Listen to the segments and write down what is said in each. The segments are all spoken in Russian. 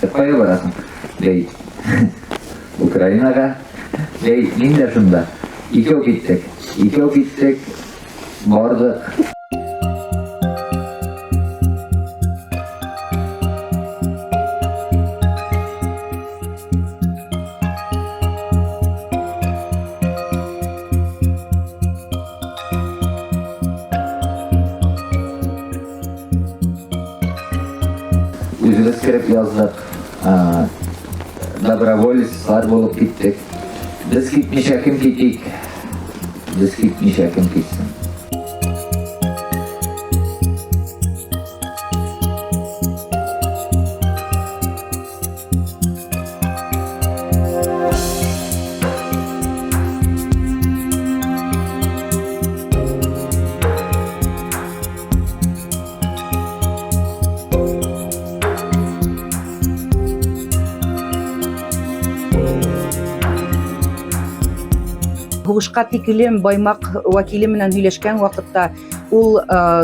Кая барасың? Дей. Украинаға. Дей, мен де шында. Икеу киттік. Бардық. Үзіміз кіріп яздық, доброволецлар болып кеттік. Біз кетмеше кім кетейік? Біз кетмеше кім кетсін? Һугышка тикелем Баймак вәкиле менән һөйләшкән вакытта ул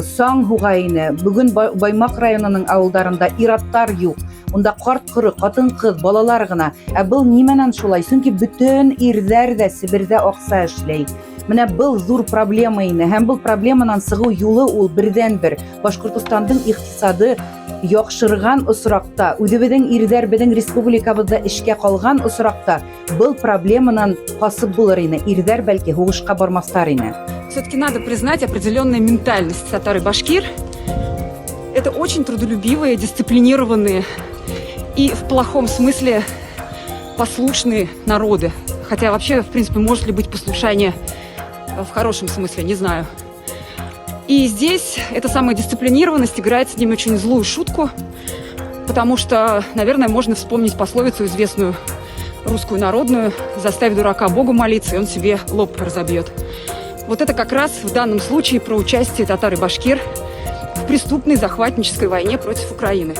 саң һугайны. Бүген Баймак районының авылдарында ир-аттар юк. Унда карт-коры, катын-кыз, балалар гына. Ә был нимәнән шулай? Чөнки бөтен ирҙәр дә Себердә акса эшләй. Менә был зур проблема ине. Һәм был проблеманан сыгу юлы ул бердән-бер. Башкортостандың икътисады яхшырган осракта, үзебезнең ирҙәр безнең республикабызда эшкә калган осракта был проблеманан касып булыр ине. Ирҙәр бәлки һугышка бармастар ине. Все-таки надо признать определенную ментальность татар-башкир. Это очень трудолюбивые, дисциплинированные и в плохом смысле послушные народы. Хотя вообще, в принципе, может ли быть послушание в хорошем смысле, не знаю. И здесь эта самая дисциплинированность играет с ними очень злую шутку, потому что, наверное, можно вспомнить пословицу известную русскую народную: «Заставь дурака Богу молиться, и он себе лоб разобьет». Вот это как раз в данном случае про участие татар и башкир в преступной захватнической войне против Украины.